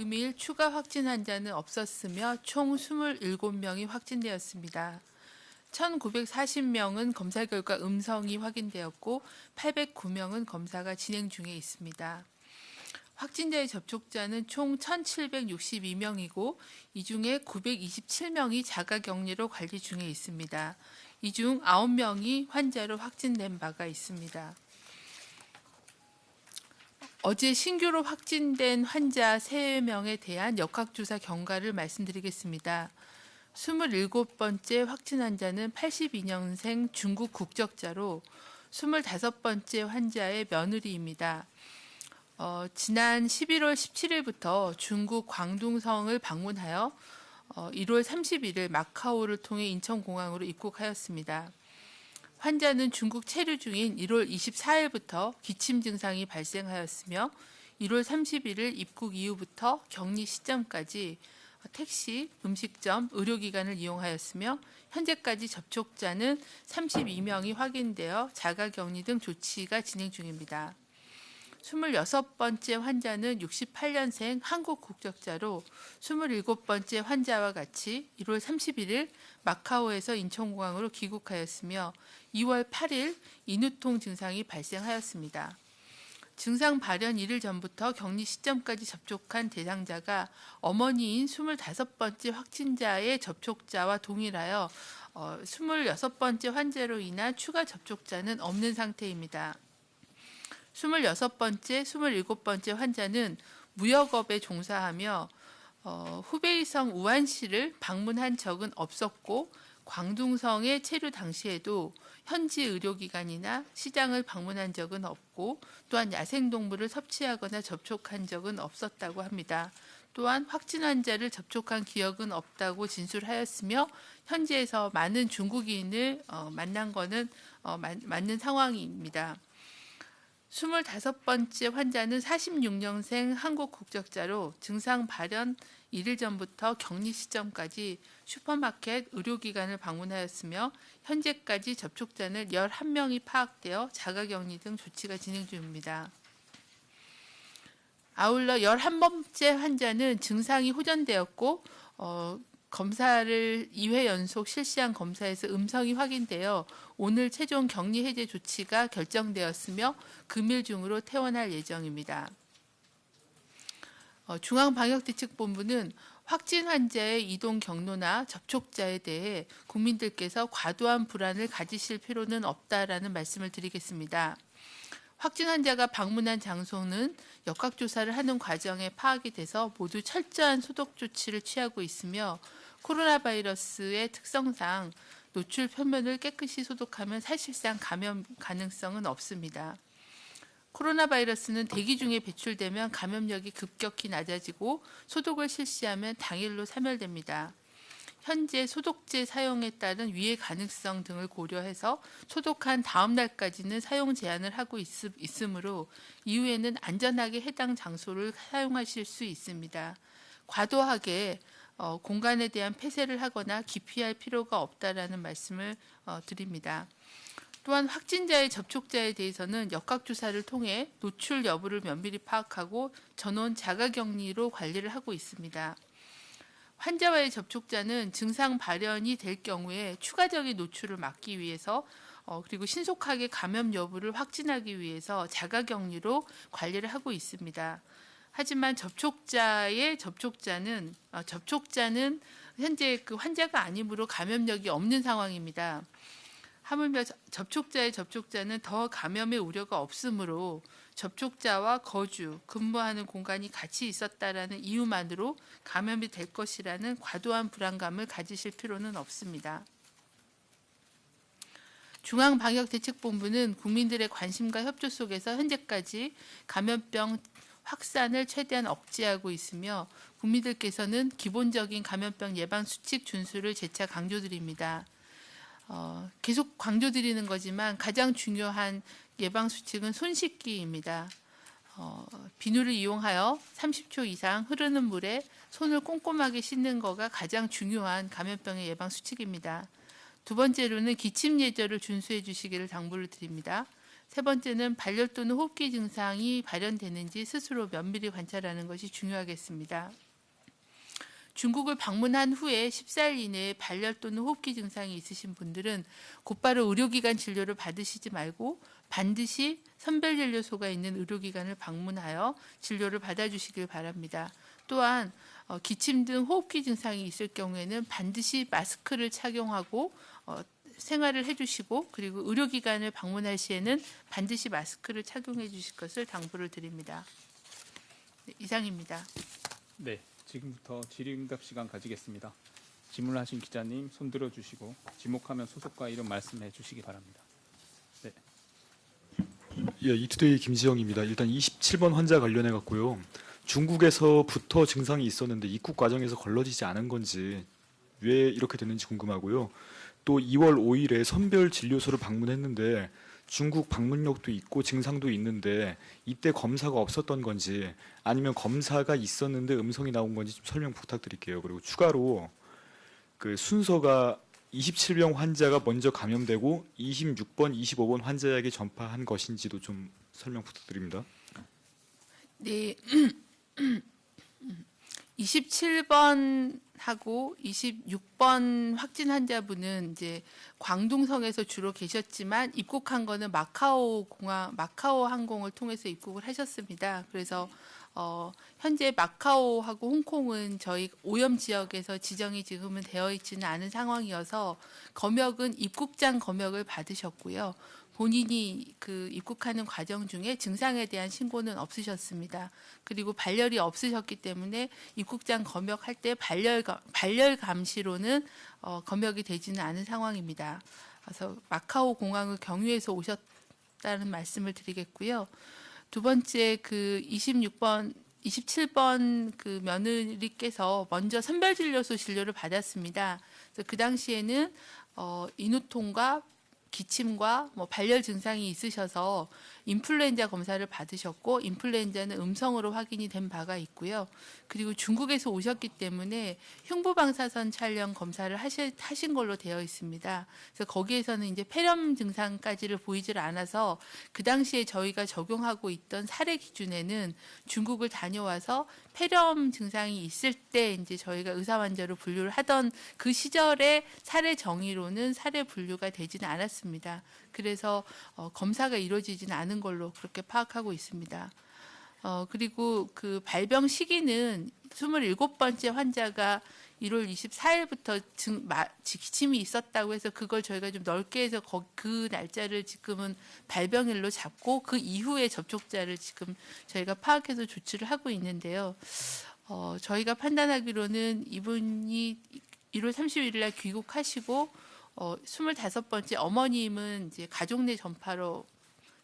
금일 추가 확진 환자는 없었으며 총 27명이 확진되었습니다. 1,940명은 검사 결과 음성이 확인되었고 809명은 검사가 진행 중에 있습니다. 확진자의 접촉자는 총 1,762명이고 이 중에 927명이 자가격리로 관리 중에 있습니다. 이 중 9명이 환자로 확진된 바가 있습니다. 어제 신규로 확진된 환자 3명에 대한 역학조사 경과를 말씀드리겠습니다. 27번째 확진 환자는 82년생 중국 국적자로 25번째 환자의 며느리입니다. 지난 11월 17일부터 중국 광둥성을 방문하여 1월 31일 마카오를 통해 인천공항으로 입국하였습니다. 환자는 중국 체류 중인 1월 24일부터 기침 증상이 발생하였으며 1월 31일 입국 이후부터 격리 시점까지 택시, 음식점, 의료기관을 이용하였으며 현재까지 접촉자는 32명이 확인되어 자가격리 등 조치가 진행 중입니다. 26번째 환자는 68년생 한국 국적자로 27번째 환자와 같이 1월 31일 마카오에서 인천공항으로 귀국하였으며 2월 8일 인후통 증상이 발생하였습니다. 증상 발현 1일 전부터 격리 시점까지 접촉한 대상자가 어머니인 25번째 확진자의 접촉자와 동일하여 26번째 환자로 인한 추가 접촉자는 없는 상태입니다. 26번째, 27번째 환자는 무역업에 종사하며 후베이성 우한시를 방문한 적은 없었고 광둥성의 체류 당시에도 현지 의료기관이나 시장을 방문한 적은 없고 또한 야생동물을 섭취하거나 접촉한 적은 없었다고 합니다. 또한 확진 환자를 접촉한 기억은 없다고 진술하였으며 현지에서 많은 중국인을 만난 것은 맞는 상황입니다. 25번째 환자는 46년생 한국 국적자로 증상 발현 1일 전부터 격리 시점까지 슈퍼마켓 의료기관을 방문하였으며 현재까지 접촉자는 11명이 파악되어 자가격리 등 조치가 진행 중입니다. 아울러 11번째 환자는 증상이 호전되었고 검사를 2회 연속 실시한 검사에서 음성이 확인되어 오늘 최종 격리 해제 조치가 결정되었으며 금일 중으로 퇴원할 예정입니다. 중앙방역대책본부는 확진 환자의 이동 경로나 접촉자에 대해 국민들께서 과도한 불안을 가지실 필요는 없다라는 말씀을 드리겠습니다. 확진 환자가 방문한 장소는 역학조사를 하는 과정에 파악이 돼서 모두 철저한 소독 조치를 취하고 있으며 코로나 바이러스의 특성상 노출 표면을 깨끗이 소독하면 사실상 감염 가능성은 없습니다. 코로나 바이러스는 대기 중에 배출되면 감염력이 급격히 낮아지고 소독을 실시하면 당일로 사멸됩니다. 현재 소독제 사용에 따른 위해 가능성 등을 고려해서 소독한 다음 날까지는 사용 제한을 하고 있으므로 이후에는 안전하게 해당 장소를 사용하실 수 있습니다. 과도하게 공간에 대한 폐쇄를 하거나 기피할 필요가 없다라는 말씀을 드립니다. 또한 확진자의 접촉자에 대해서는 역학조사를 통해 노출 여부를 면밀히 파악하고 전원 자가격리로 관리를 하고 있습니다. 환자와의 접촉자는 증상 발현이 될 경우에 추가적인 노출을 막기 위해서 그리고 신속하게 감염 여부를 확진하기 위해서 자가격리로 관리를 하고 있습니다. 하지만 접촉자는 현재 그 환자가 아니므로 감염력이 없는 상황입니다. 하물며 접촉자의 접촉자는 더 감염의 우려가 없으므로 접촉자와 거주, 근무하는 공간이 같이 있었다라는 이유만으로 감염이 될 것이라는 과도한 불안감을 가지실 필요는 없습니다. 중앙방역대책본부는 국민들의 관심과 협조 속에서 현재까지 감염병 확산을 최대한 억제하고 있으며 국민들께서는 기본적인 감염병 예방 수칙 준수를 재차 강조드립니다. 계속 강조드리는 거지만 가장 중요한 예방 수칙은 손 씻기입니다. 비누를 이용하여 30초 이상 흐르는 물에 손을 꼼꼼하게 씻는 것가 가장 중요한 감염병의 예방 수칙입니다. 두 번째로는 기침 예절을 준수해 주시기를 당부를 드립니다. 세 번째는 발열 또는 호흡기 증상이 발현되는지 스스로 면밀히 관찰하는 것이 중요하겠습니다. 중국을 방문한 후에 14일 이내에 발열 또는 호흡기 증상이 있으신 분들은 곧바로 의료기관 진료를 받으시지 말고 반드시 선별진료소가 있는 의료기관을 방문하여 진료를 받아주시길 바랍니다. 또한 기침 등 호흡기 증상이 있을 경우에는 반드시 마스크를 착용하고 생활을 해주시고, 그리고 의료기관을 방문할 시에는 반드시 마스크를 착용해 주실 것을 당부를 드립니다. 네, 이상입니다. 네, 지금부터 질의응답 시간 가지겠습니다. 질문하신 기자님 손 들어주시고 지목하면 소속과 이름 말씀해 주시기 바랍니다. 네. 예, 이투데이 김지영입니다. 일단 27번 환자 관련해 갖고요. 중국에서부터 증상이 있었는데 입국 과정에서 걸러지지 않은 건지 왜 이렇게 됐는지 궁금하고요. 또 2월 5일에 선별 진료소를 방문했는데 중국 방문력도 있고 증상도 있는데 이때 검사가 없었던 건지 아니면 검사가 있었는데 음성이 나온 건지 좀 설명 부탁드릴게요. 그리고 추가로 그 순서가 27병 환자가 먼저 감염되고 26번, 25번 환자에게 전파한 것인지도 좀 설명 부탁드립니다. 네, 27번하고 26번 확진 환자분은 이제 광둥성에서 주로 계셨지만 입국한 거는 마카오 항공을 통해서 입국을 하셨습니다. 그래서 현재 마카오하고 홍콩은 저희 오염 지역에서 지정이 지금은 되어 있지는 않은 상황이어서 검역은 입국장 검역을 받으셨고요. 본인이 그 입국하는 과정 중에 증상에 대한 신고는 없으셨습니다. 그리고 발열이 없으셨기 때문에 입국장 검역할 때 발열 감시로는 검역이 되지는 않은 상황입니다. 그래서 마카오 공항을 경유해서 오셨다는 말씀을 드리겠고요. 두 번째 그 27번 그 며느리께서 먼저 선별진료소 진료를 받았습니다. 그래서 그 당시에는 인후통과 기침과 발열 증상이 있으셔서 인플루엔자 검사를 받으셨고 인플루엔자는 음성으로 확인이 된 바가 있고요. 그리고 중국에서 오셨기 때문에 흉부방사선 촬영 검사를 하신 걸로 되어 있습니다. 그래서 거기에서는 이제 폐렴 증상까지를 보이질 않아서 그 당시에 저희가 적용하고 있던 사례 기준에는 중국을 다녀와서 폐렴 증상이 있을 때 이제 저희가 의사 환자로 분류를 하던 그 시절의 사례 정의로는 사례 분류가 되지는 않았습니다. 그래서 검사가 이루어지지는 않은 걸로 그렇게 파악하고 있습니다. 그리고 그 발병 시기는 27번째 환자가 1월 24일부터 기침이 있었다고 해서 그걸 저희가 좀 넓게 해서 그 날짜를 지금은 발병일로 잡고 그 이후에 접촉자를 지금 저희가 파악해서 조치를 하고 있는데요. 저희가 판단하기로는 이분이 1월 31일 날 귀국하시고 25번째 어머님은 이제 가족 내 전파로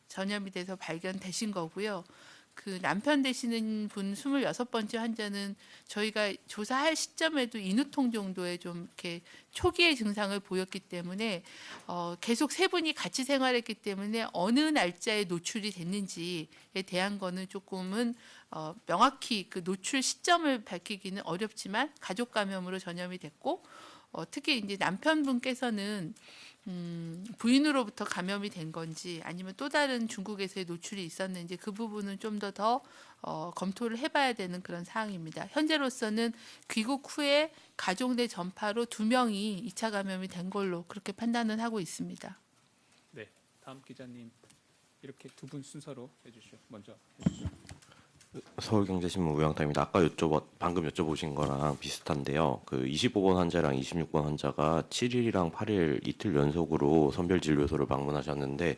전염이 돼서 발견되신 거고요. 그 남편 되시는 분 26번째 환자는 저희가 조사할 시점에도 인후통 정도의 좀 이렇게 초기의 증상을 보였기 때문에 계속 세 분이 같이 생활했기 때문에 어느 날짜에 노출이 됐는지에 대한 거는 조금은 명확히 그 노출 시점을 밝히기는 어렵지만 가족 감염으로 전염이 됐고 특히 이제 남편분께서는 부인으로부터 감염이 된 건지 아니면 또 다른 중국에서의 노출이 있었는지 그 부분은 좀 더 검토를 해봐야 되는 그런 사항입니다. 현재로서는 귀국 후에 가족 내 전파로 2명이 2차 감염이 된 걸로 그렇게 판단은 하고 있습니다. 네, 다음 기자님 이렇게 두 분 순서로 해주시죠. 먼저 해주시죠. 서울경제신문 우영탁입니다. 아까 방금 여쭤보신 거랑 비슷한데요. 그 25번 환자랑 26번 환자가 7일이랑 8일 이틀 연속으로 선별진료소를 방문하셨는데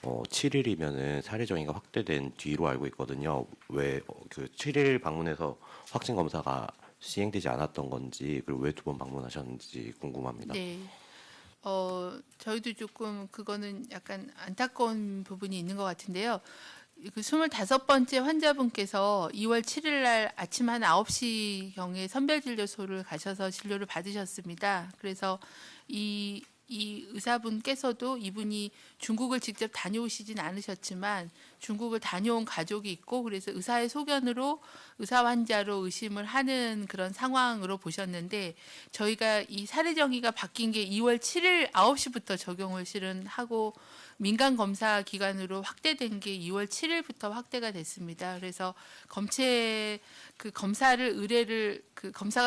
7일이면은 사례 정의가 확대된 뒤로 알고 있거든요. 왜 그 7일 방문해서 확진 검사가 시행되지 않았던 건지 그리고 왜 2번 방문하셨는지 궁금합니다. 네. 저희도 조금 그거는 약간 안타까운 부분이 있는 것 같은데요. 그 25번째 환자분께서 2월 7일 날 아침 한 9시경에 선별진료소를 가셔서 진료를 받으셨습니다. 그래서 이 의사분께서도 이분이 중국을 직접 다녀오시진 않으셨지만 중국을 다녀온 가족이 있고 그래서 의사의 소견으로 의사 환자로 의심을 하는 그런 상황으로 보셨는데 저희가 이 사례 정의가 바뀐 게 2월 7일 9시부터 적용을 실은 하고 민간 검사 기관으로 확대된 게 2월 7일부터 확대가 됐습니다. 그래서 검사가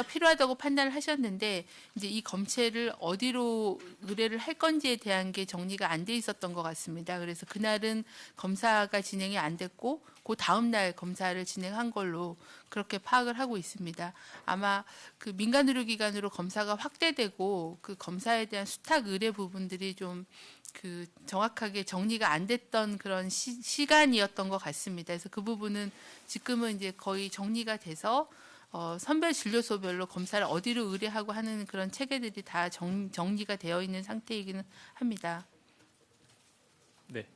필요하다고 판단을 하셨는데 이제 이 검체를 어디로 의뢰를 할 건지에 대한 게 정리가 안 돼 있었던 것 같습니다. 그래서 그날은 검사가 진행이 안 됐고 그 다음 날 검사를 진행한 걸로 그렇게 파악을 하고 있습니다. 아마 그 민간 의료기관으로 검사가 확대되고 그 검사에 대한 수탁 의뢰 부분들이 좀 그 정확하게 정리가 안 됐던 그런 시간이었던 것 같습니다. 그래서 그 부분은 지금은 이제 거의 정리가 돼서 선별 진료소별로 검사를 어디로 의뢰하고 하는 그런 체계들이 다 정리가 되어 있는 상태이기는 합니다. 네.